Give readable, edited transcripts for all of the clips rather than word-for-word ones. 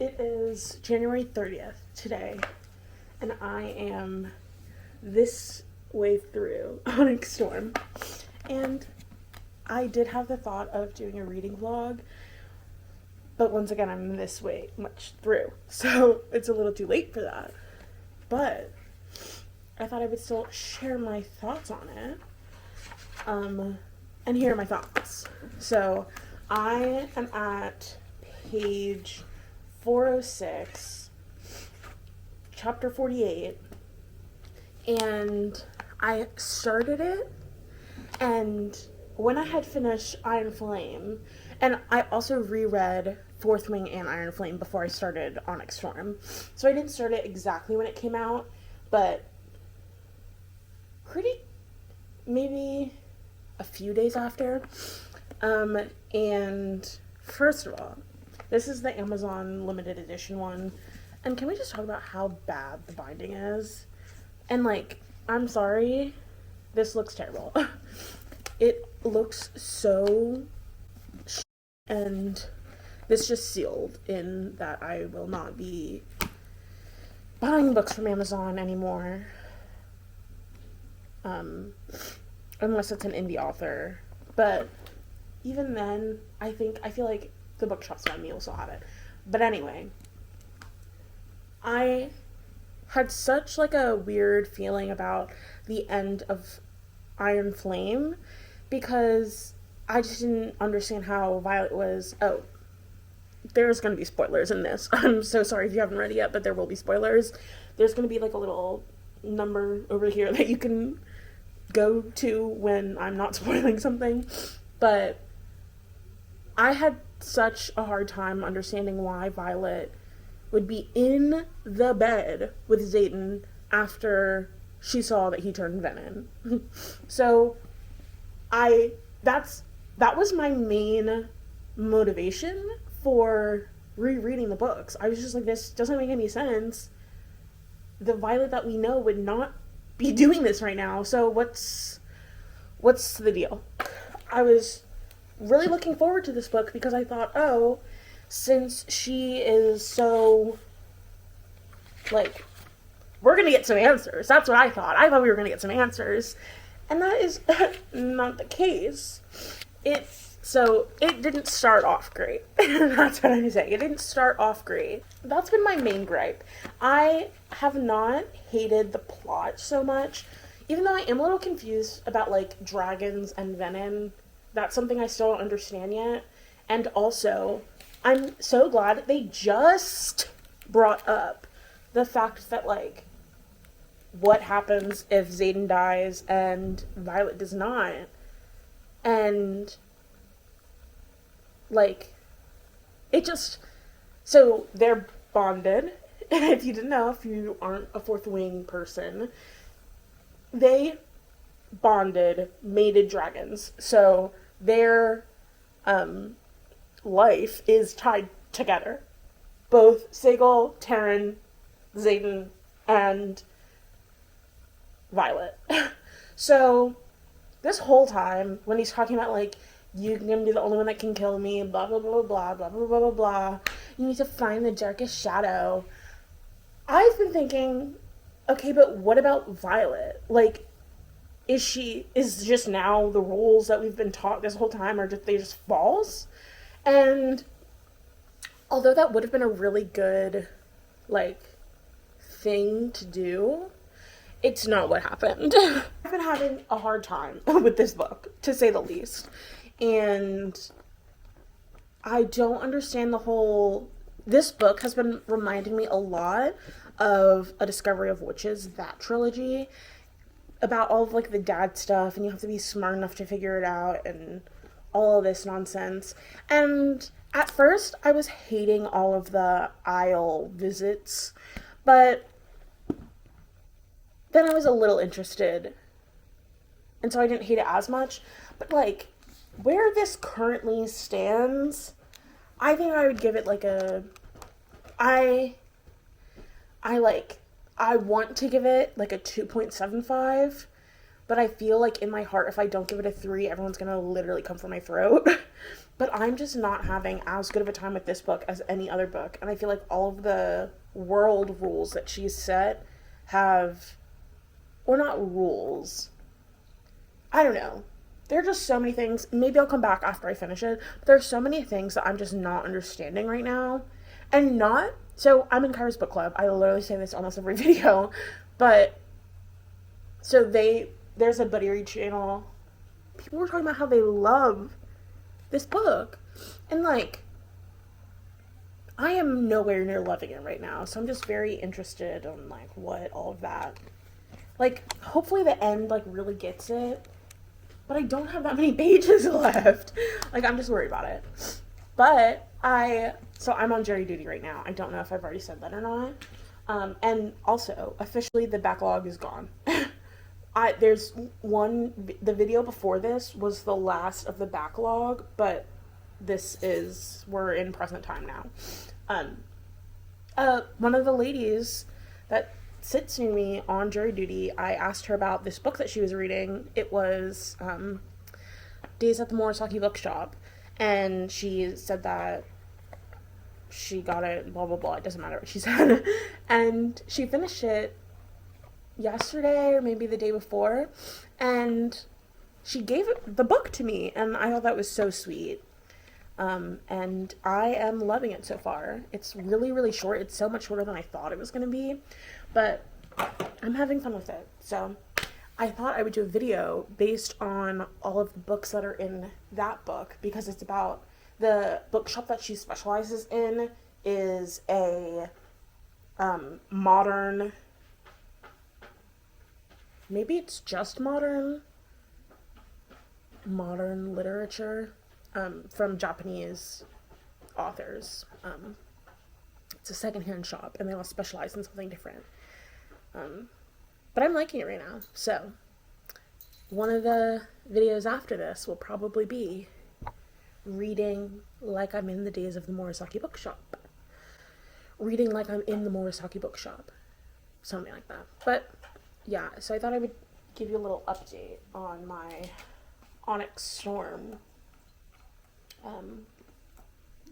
It is January 30th today, and I am this way through Onyx Storm. And I did have the thought of doing a reading vlog, but once again, I'm this way much through, so it's a little too late for that. But I thought I would still share my thoughts on it, and here are my thoughts. So I am at page 406, chapter 48, and I started it, and when I had finished Iron Flame, and I also reread Fourth Wing and Iron Flame before I started Onyx Storm, so I didn't start it exactly when it came out, but maybe a few days after. And first of all, this is the Amazon limited edition one, and can we just talk about how bad the binding is? And like, I'm sorry, this looks terrible. It looks so and this just sealed in that I will not be buying books from Amazon anymore, unless it's an indie author. But even then, I feel like the bookshops around me will still have it. But anyway, I had such like a weird feeling about the end of Iron Flame because I just didn't understand how Violet was. Oh, there's going to be spoilers in this. I'm so sorry if you haven't read it yet, but there will be spoilers. There's going to be like a little number over here that you can go to when I'm not spoiling something. But I had such a hard time understanding why Violet would be in the bed with Xaden after she saw that he turned venom. So that was my main motivation for rereading the books. I was just like, this doesn't make any sense. The Violet that we know would not be doing this right now. So what's the deal? I was really looking forward to this book because I thought, oh, since she is so, like, we're gonna get some answers. That's what I thought. I thought we were gonna get some answers. And that is not the case. So it didn't start off great. That's what I'm saying. It didn't start off great. That's been my main gripe. I have not hated the plot so much. Even though I am a little confused about, like, dragons and venom, that's something I still don't understand yet. And also, I'm so glad they just brought up the fact that, like, what happens if Xaden dies and Violet does not. And, like, it just, so they're bonded. If you didn't know, if you aren't a Fourth Wing person, they bonded, mated dragons. So their life is tied together. Both Sagal, Terran, Xaden, and Violet. So this whole time, when he's talking about, like, you're gonna be the only one that can kill me, blah blah blah blah blah blah blah blah blah, you need to find the darkest shadow, I've been thinking, okay, but what about Violet? Like, is just now the rules that we've been taught this whole time are they just false? And although that would have been a really good, like, thing to do, it's not what happened. I've been having a hard time with this book, to say the least. And I don't understand this book has been reminding me a lot of A Discovery of Witches, that trilogy, about all of, like, the dad stuff, and you have to be smart enough to figure it out, and all of this nonsense. And at first, I was hating all of the Isle visits, but then I was a little interested, and so I didn't hate it as much. But, like, where this currently stands, I think I would give it, like, I want to give it, like, a 2.75, but I feel like in my heart, if I don't give it a 3, everyone's gonna literally come for my throat. But I'm just not having as good of a time with this book as any other book, and I feel like all of the world rules that she's set have, or not rules, I don't know. There are just so many things. Maybe I'll come back after I finish it. But there's so many things that I'm just not understanding right now. And not, so I'm in Kyra's book club. I literally say this almost every video. But, so there's a buddy read channel. People were talking about how they love this book. And like, I am nowhere near loving it right now. So I'm just very interested in like what all of that. Like, hopefully the end like really gets it. But I don't have that many pages left. Like, I'm just worried about it. But so I'm on jury duty right now. I don't know if I've already said that or not. And also, officially, the backlog is gone. The video before this was the last of the backlog, but we're in present time now. One of the ladies that sits near me on jury duty, I asked her about this book that she was reading. It was Days at the Murasaki Bookshop, and she said that she got it, blah blah blah, it doesn't matter what she said. And she finished it yesterday or maybe the day before, and she gave the book to me, and I thought that was so sweet. And I am loving it so far. It's really, really short. It's so much shorter than I thought it was going to be, but I'm having fun with it. So I thought I would do a video based on all of the books that are in that book, because it's about the bookshop that she specializes in is a modern, maybe it's just modern literature from Japanese authors. It's a secondhand shop, and they all specialize in something different. But I'm liking it right now. So one of the videos after this will probably be reading like I'm in the Days of the Murasaki Bookshop. Reading like I'm in the Murasaki Bookshop. Something like that. But yeah, so I thought I would give you a little update on my Onyx Storm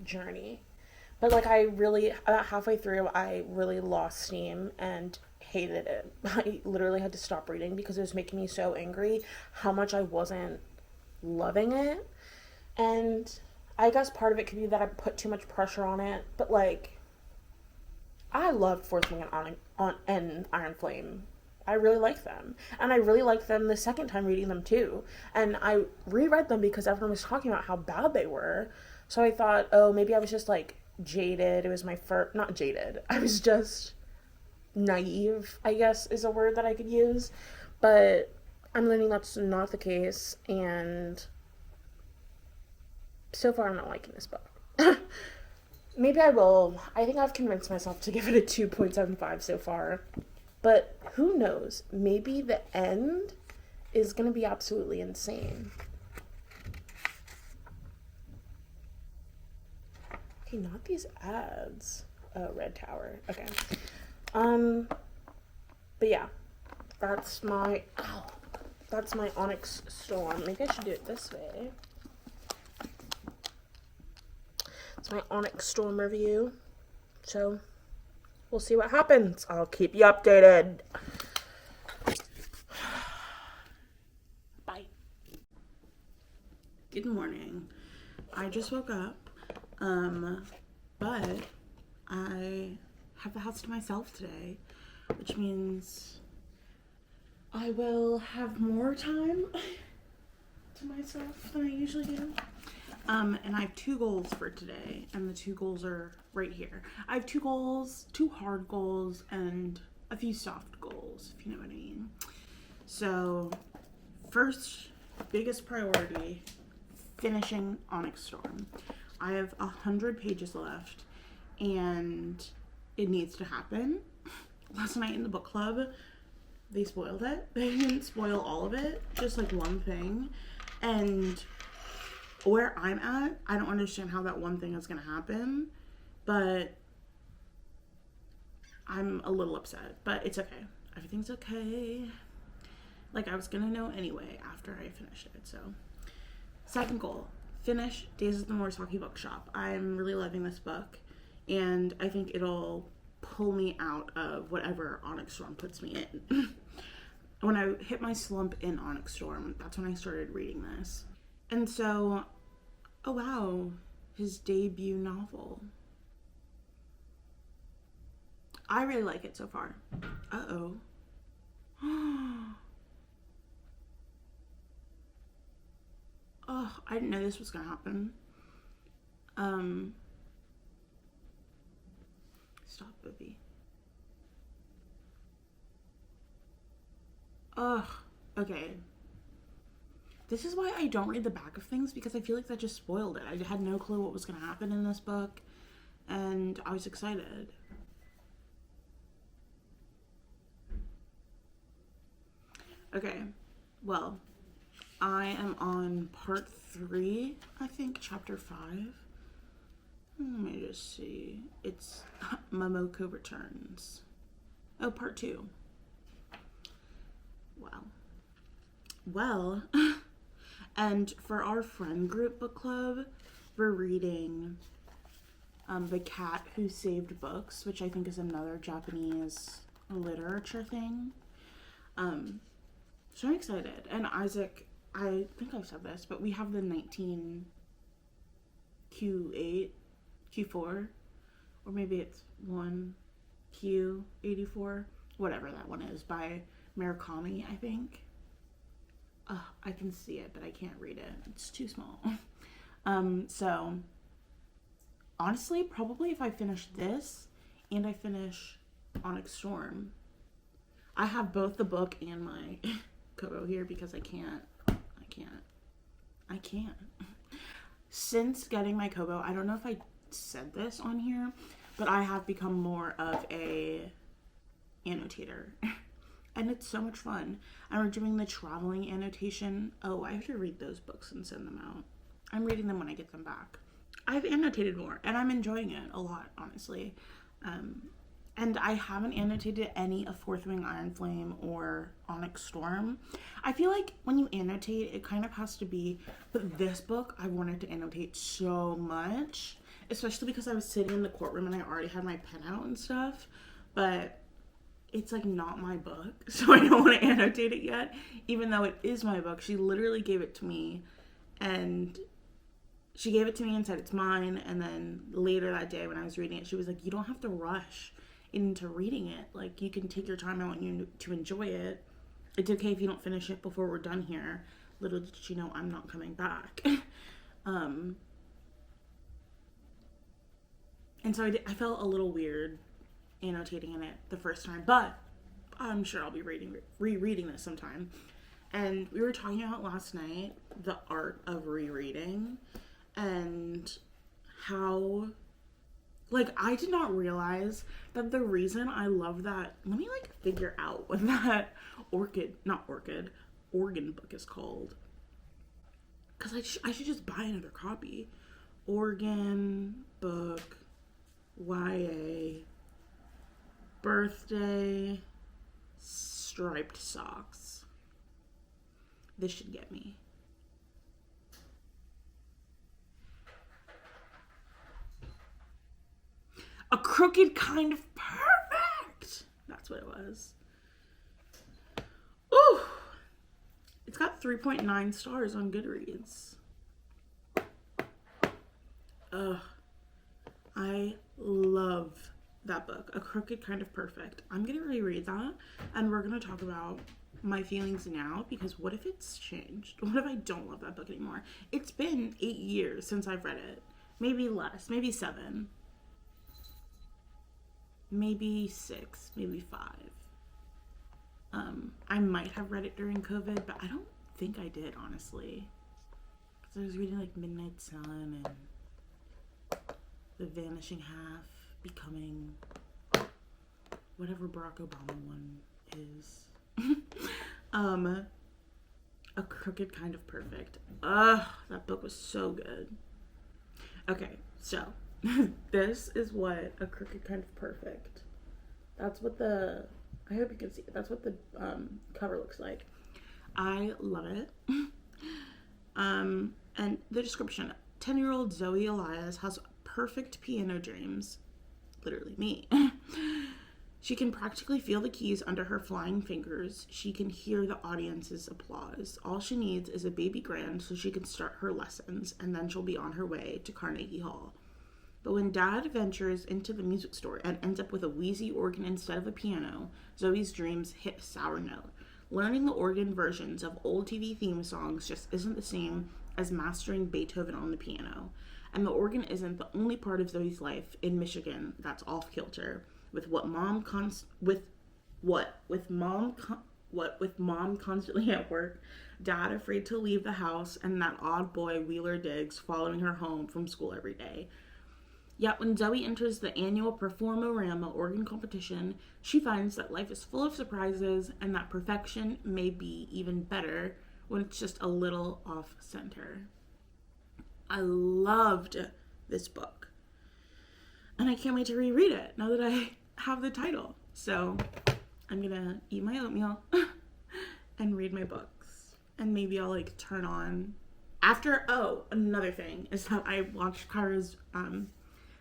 journey. But like, about halfway through, I really lost steam and hated it. I literally had to stop reading because it was making me so angry how much I wasn't loving it. And I guess part of it could be that I put too much pressure on it, but like, I loved Fourth Wing and Iron Flame. I really liked them. And I really liked them the second time reading them too. And I reread them because everyone was talking about how bad they were. So I thought, oh, maybe I was just like jaded. It was my first, not jaded. I was just naive, I guess is a word that I could use. But I'm learning that's not the case. And so far I'm not liking this book. Maybe I will. I think I've convinced myself to give it a 2.75 so far. But who knows? Maybe the end is going to be absolutely insane. Okay, not these ads. Oh, Red Tower. Okay. But yeah, that's my Onyx Storm. Maybe I should do it this way. It's my Onyx Storm review. So we'll see what happens. I'll keep you updated. Bye. Good morning. I just woke up, but I have the house to myself today, which means I will have more time to myself than I usually do. And I have 2 goals for today, and the 2 goals are right here. I have 2 goals, 2 hard goals, and a few soft goals, if you know what I mean. So, first, biggest priority, finishing Onyx Storm. I have 100 pages left, and it needs to happen. Last night in the book club, they spoiled it. They didn't spoil all of it, just like one thing. And where I'm at, I don't understand how that one thing is going to happen, but I'm a little upset, but it's okay. Everything's okay. Like, I was gonna know anyway after I finished it. So, second goal, finish Days at the Morisaki Bookshop. I'm really loving this book, and I think it'll pull me out of whatever Onyx Storm puts me in. When I hit my slump in Onyx Storm, that's when I started reading this. And so, oh wow, his debut novel. I really like it so far. Uh-oh. Oh, I didn't know this was gonna happen. Stop, Booby. Ugh. Okay. This is why I don't read the back of things, because I feel like that just spoiled it. I had no clue what was gonna happen in this book, and I was excited. Okay, well, I am on part 3, I think, chapter 5. Let me just see. It's Momoko Returns. Oh, part 2. Wow. Well, and for our friend group book club, we're reading The Cat Who Saved Books, which I think is another Japanese literature thing. So I'm excited. And Isaac, I think I've said this, but we have the 19 Q8, Q4, or maybe it's 1 Q84, whatever that one is, by Murakami, I think. I can see it, but I can't read it. It's too small. So, honestly, probably if I finish this and I finish Onyx Storm, I have both the book and my Kobo here because I can't. Since getting my Kobo, I don't know if I said this on here, but I have become more of a annotator. And it's so much fun. And we're doing the traveling annotation. Oh, I have to read those books and send them out. I'm reading them when I get them back. I've annotated more, and I'm enjoying it a lot, honestly. And I haven't annotated any of Fourth Wing Iron Flame or Onyx Storm. I feel like when you annotate, it kind of has to be, but this book, I wanted to annotate so much, especially because I was sitting in the courtroom and I already had my pen out and stuff, but it's like not my book, so I don't want to annotate it yet, even though it is my book. She literally gave it to me, and she gave it to me and said it's mine, and then later that day when I was reading it, she was like, you don't have to rush into reading it. Like, you can take your time. I want you to enjoy it. It's okay if you don't finish it before we're done here. Little did she know I'm not coming back. And so I felt a little weird annotating in it the first time, but I'm sure I'll be rereading this sometime. And we were talking about last night the art of rereading and how, like, I did not realize that the reason I love that, let me like figure out what that organ book is called, because I should just buy another copy. Organ book, YA, birthday, striped socks. This should get me. A Crooked Kind of Perfect. That's what it was. Ooh. It's got 3.9 stars on Goodreads. Ugh. I love that book. A Crooked Kind of Perfect. I'm going to reread that, and we're going to talk about my feelings now, because what if it's changed? What if I don't love that book anymore? It's been 8 years since I've read it. Maybe less. Maybe 7. Maybe 6, maybe 5. I might have read it during COVID, but I don't think I did, honestly. Because I was reading like Midnight Sun and The Vanishing Half, Becoming, whatever Barack Obama one is. A Crooked Kind of Perfect. Ugh, that book was so good. Okay, so this is what A Crooked Kind of Perfect. That's what I hope you can see it. That's what the cover looks like. I love it. And the description: 10-year-old Zoe Elias has perfect piano dreams. Literally me. She can practically feel the keys under her flying fingers. She can hear the audience's applause. All she needs is a baby grand so she can start her lessons, and then she'll be on her way to Carnegie Hall. But when Dad ventures into the music store and ends up with a wheezy organ instead of a piano, Zoe's dreams hit a sour note. Learning the organ versions of old TV theme songs just isn't the same as mastering Beethoven on the piano. And the organ isn't the only part of Zoe's life in Michigan that's off kilter. With mom constantly at work, Dad afraid to leave the house, and that odd boy Wheeler Diggs following her home from school every day. Yet when Zoe enters the annual Performorama organ competition, she finds that life is full of surprises and that perfection may be even better when it's just a little off center. I loved this book, and I can't wait to reread it now that I have the title. So I'm gonna eat my oatmeal and read my books, and maybe I'll like turn on after. Oh, another thing is that I watched Kara's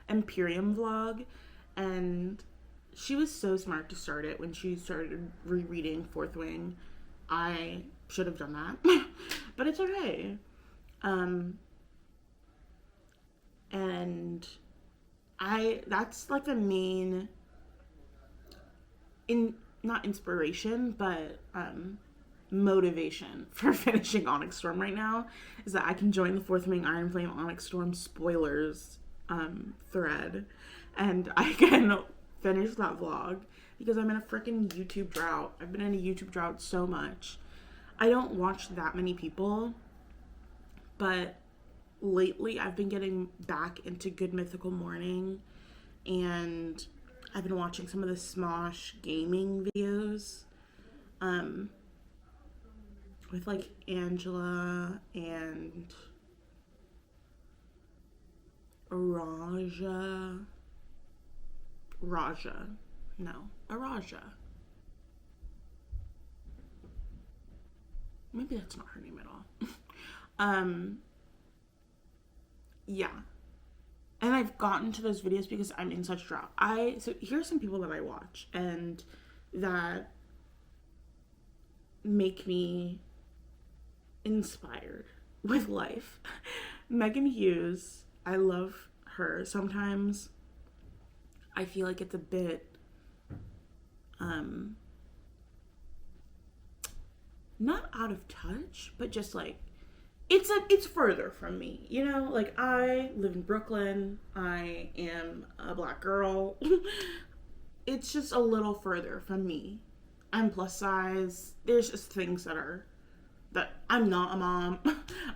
Imperium vlog, and she was so smart to start it when she started rereading Fourth Wing. I should have done that, but it's okay. And that's like the main not inspiration, but motivation for finishing Onyx Storm right now, is that I can join the Fourth Wing Iron Flame Onyx Storm spoilers thread, and I can finish that vlog because I'm in a freaking YouTube drought. I've been in a YouTube drought so much. I don't watch that many people, but lately I've been getting back into Good Mythical Morning, and I've been watching some of the Smosh gaming videos with like Angela and Araja. Maybe that's not her name at all. Yeah. And I've gotten to those videos because I'm in such drought. So here's some people that I watch and that make me inspired with life. Megan Hughes, I love her. Sometimes I feel like it's a bit not out of touch, but just like it's further from me, you know? Like, I live in Brooklyn. I am a Black girl. It's just a little further from me. I'm plus size. There's just things that I'm not a mom.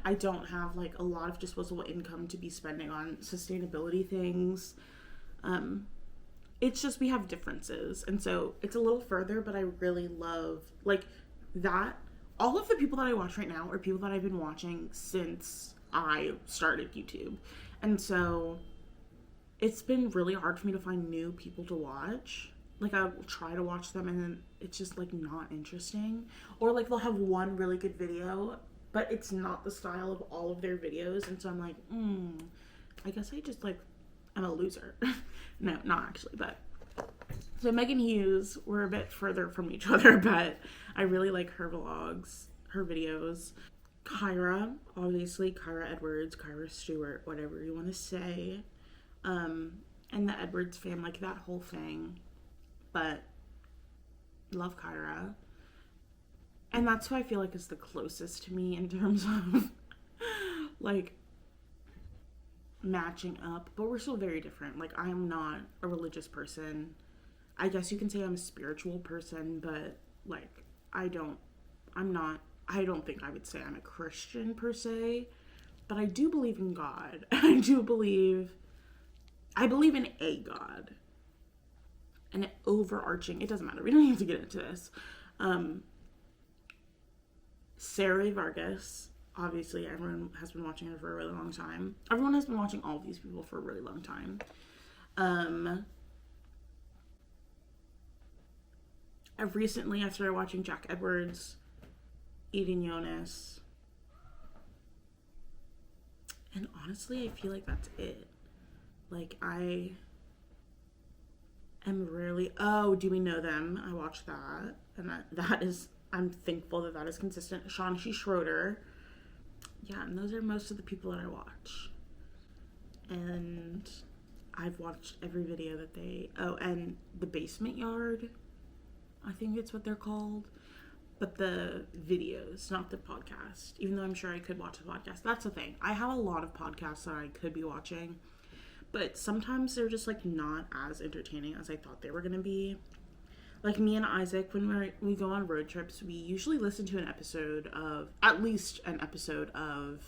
I don't have like a lot of disposable income to be spending on sustainability things. It's just we have differences, and so it's a little further, but I really love like that. All of the people that I watch right now are people that I've been watching since I started YouTube. And so it's been really hard for me to find new people to watch. Like, I will try to watch them and then it's just like not interesting. Or like they'll have one really good video, but it's not the style of all of their videos. And so I'm like, I guess I just like, I'm a loser. No, not actually, but. So Megan Hughes, we're a bit further from each other, but I really like her vlogs, her videos. Kyra, obviously, Kyra Edwards, Kyra Stewart, whatever you want to say. And the Edwards fam, like that whole thing. But love Kyra. And that's who I feel like is the closest to me in terms of like matching up. But we're still very different. Like, I'm not a religious person. I guess you can say I'm a spiritual person, but like I don't think I would say I'm a Christian per se, but I do believe in God. I believe in a God. And overarching, it doesn't matter. We don't need to get into this. Sarah Vargas, obviously everyone has been watching her for a really long time. Everyone has been watching all of these people for a really long time. I've started watching Jack Edwards. eating Jonas. And honestly, I feel like that's it. Like, I am rarely... Oh, Do We Know Them? I watched that. And that is... I'm thankful that is consistent. Shaughnessy Schroeder. Yeah, and those are most of the people that I watch. And I've watched every video that they... Oh, and The Basement Yard. I think it's what they're called. But the videos, not the podcast. Even though I'm sure I could watch the podcast. That's the thing. I have a lot of podcasts that I could be watching. But sometimes they're just, like, not as entertaining as I thought they were going to be. Like, me and Isaac, when we go on road trips, we usually listen to at least an episode of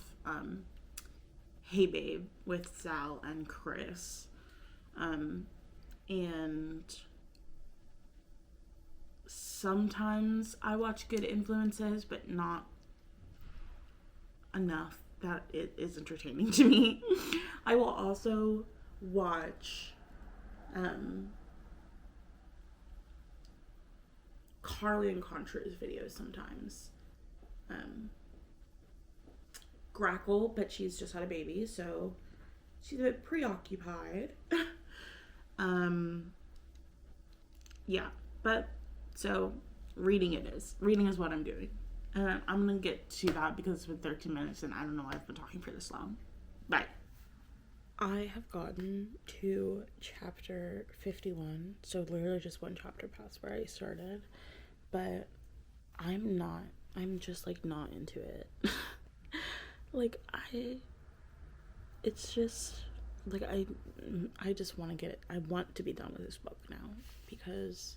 Hey Babe with Sal and Chris. And sometimes I watch Good Influences, but not enough that it is entertaining to me. I will also watch Carly and Contra's videos sometimes. Grackle, but she's just had a baby, so she's a bit preoccupied. Yeah, but so reading is what I'm doing. And I'm gonna get to that because it's been 13 minutes and I don't know why I've been talking for this long. Bye. I have gotten to chapter 51, so literally just one chapter past where I started, but I'm just like not into it. Like it's just like I just want to get it. I want to be done with this book now because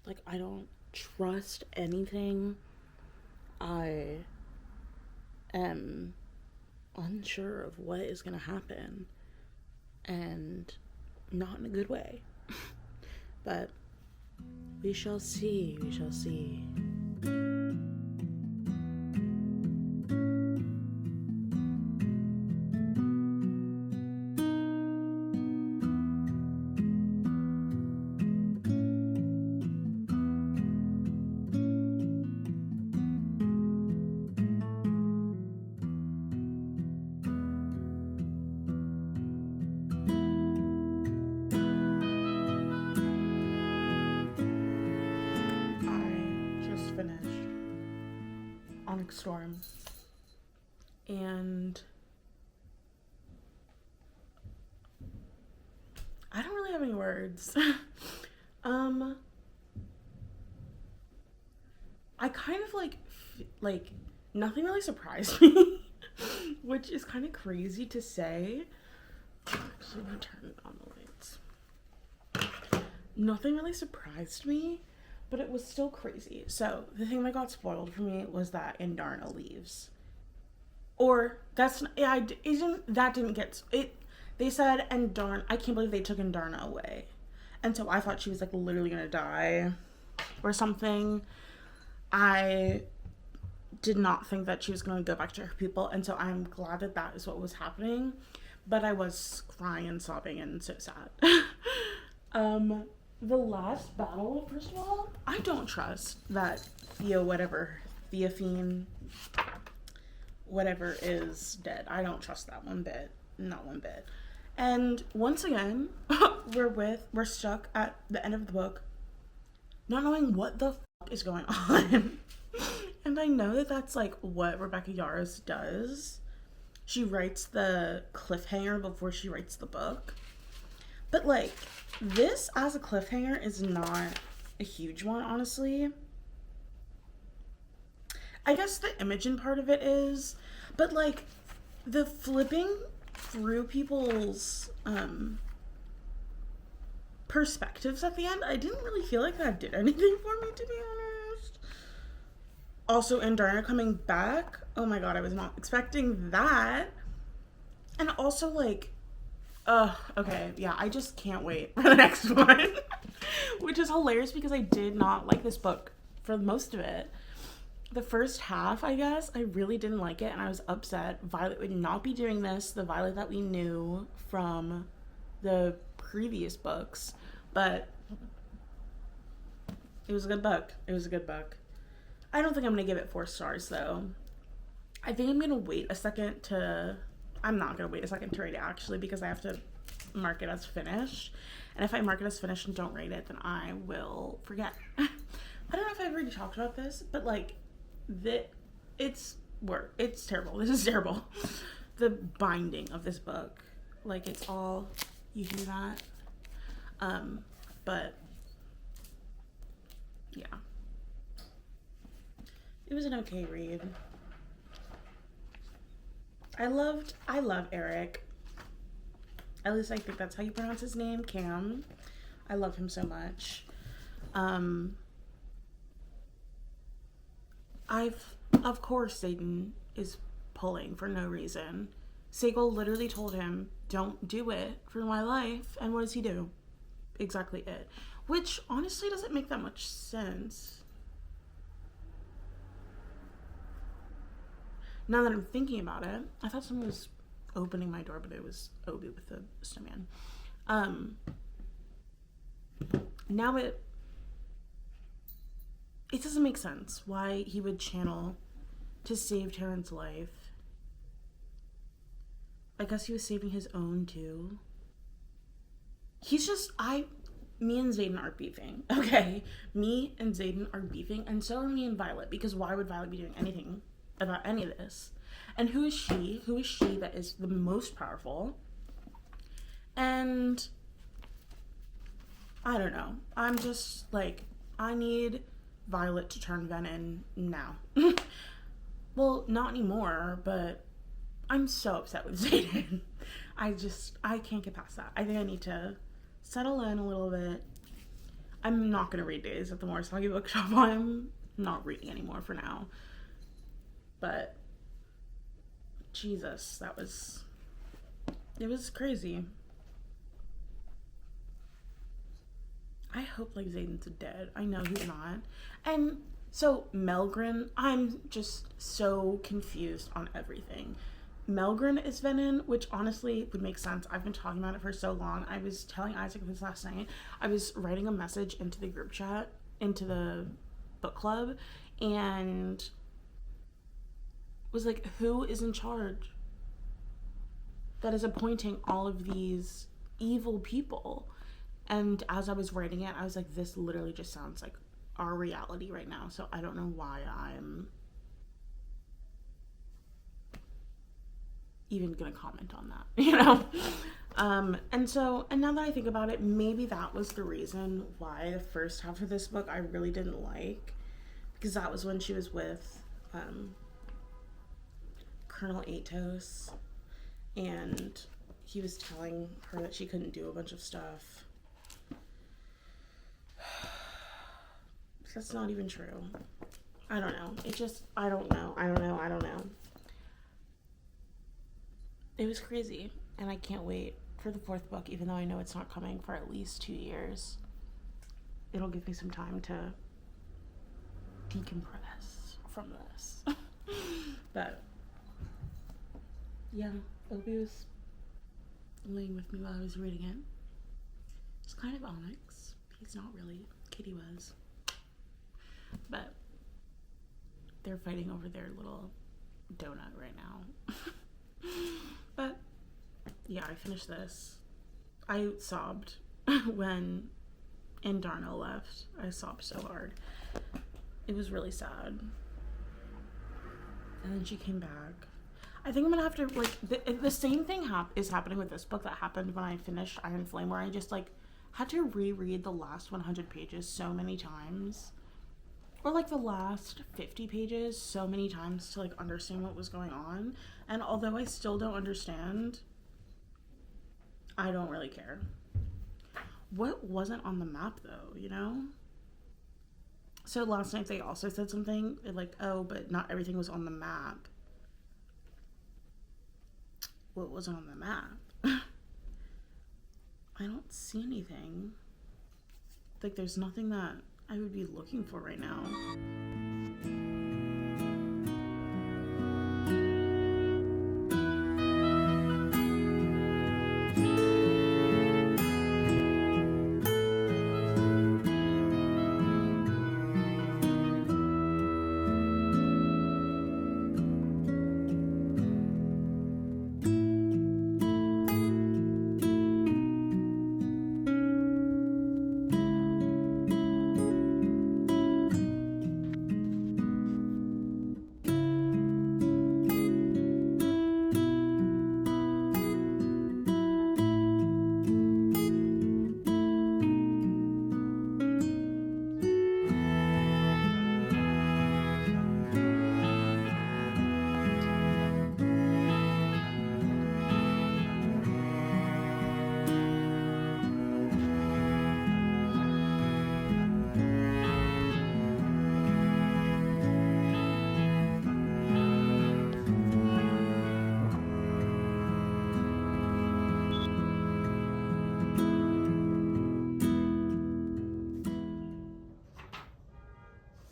like I don't trust anything. I am unsure of what is going to happen, and not in a good way. But we shall see. Onyx Storm, and I don't really have any words. I kind of like nothing really surprised me, which is kind of crazy to say. Actually, I'm gonna turn on the lights. Nothing really surprised me, but it was still crazy. So the thing that got spoiled for me was that Indarna leaves. Or that didn't get it. They said Indarna. I can't believe they took Indarna away, and so I thought she was like literally gonna die, or something. I did not think that she was gonna go back to her people, and so I'm glad that is what was happening. But I was crying and sobbing and so sad. The last battle, first of all, I don't trust that Theophane, whatever is dead. I don't trust that one bit. Not one bit. And once again, we're stuck at the end of the book, not knowing what the fuck is going on. And I know that that's like what Rebecca Yarros does. She writes the cliffhanger before she writes the book. But like, this as a cliffhanger is not a huge one, honestly. I guess the Imogen part of it is, but like, the flipping through people's perspectives at the end, I didn't really feel like that did anything for me, to be honest. Also, Indarna coming back, oh my god, I was not expecting that. And also, like, okay, yeah, I just can't wait for the next one. Which is hilarious because I did not like this book for most of it. The first half, I guess, I really didn't like it, and I was upset. Violet would not be doing this, the Violet that we knew from the previous books, but it was a good book. I don't think I'm gonna give it 4 stars though. I think I'm gonna wait a second to. I'm not gonna wait a second to rate it actually because I have to mark it as finished. And if I mark it as finished and don't rate it, then I will forget. I don't know if I've already talked about this, but like, it's terrible. This is terrible. The binding of this book, like it's all, you hear that? But yeah, it was an okay read. I love Eric. At least I think that's how you pronounce his name, Cam. I love him so much. Of course Xaden is pulling for no reason. Segel literally told him, don't do it for my life. And what does he do? Exactly it. Which honestly doesn't make that much sense. Now that I'm thinking about it, I thought someone was opening my door, but it was Obi with the snowman. Now it doesn't make sense why he would channel to save Terran's life. I guess he was saving his own too. He's just, me and Xaden are beefing. Okay, me and Xaden are beefing, and so are me and Violet, because why would Violet be doing anything about any of this? And who is she? Who is she that is the most powerful? And I don't know. I'm just like, I need Violet to turn Venom now. Well, not anymore, but I'm so upset with Xaden. I can't get past that. I think I need to settle in a little bit. I'm not going to read Days at the Morisaki Bookshop. I'm not reading anymore for now. But Jesus, it was crazy. I hope like Xaden's dead. I know he's not. And so Melgren, I'm just so confused on everything. Melgren is Venom, which honestly would make sense. I've been talking about it for so long. I was telling Isaac this last night. I was writing a message into the group chat, into the book club, and was like, who is in charge that is appointing all of these evil people? And as I was writing it, I was like, this literally just sounds like our reality right now. So I don't know why I'm even gonna comment on that, you know? And now that I think about it, maybe that was the reason why the first half of this book I really didn't like, because that was when she was with Colonel Atos, and he was telling her that she couldn't do a bunch of stuff. That's not even true. I don't know. I don't know. It was crazy, and I can't wait for the 4th book, even though I know it's not coming for at least 2 years. It'll give me some time to decompress from this. But yeah, Obi was laying with me while I was reading it. It's kind of Onyx. He's not really. Kitty was. But they're fighting over their little donut right now. But yeah, I finished this. I sobbed when Indarno left. I sobbed so hard. It was really sad. And then she came back. I think I'm gonna have to, like, the same thing is happening with this book that happened when I finished Iron Flame, where I just, like, had to reread the last 100 pages so many times. Or, like, the last 50 pages so many times to, like, understand what was going on. And although I still don't understand, I don't really care. What wasn't on the map, though, you know? So last night they also said something, like, oh, but not everything was on the map. What wasn't on the map? I don't see anything. Like, there's nothing that I would be looking for right now.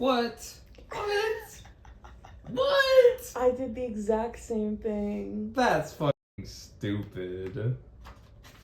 What? What? What? I did the exact same thing. That's fucking stupid.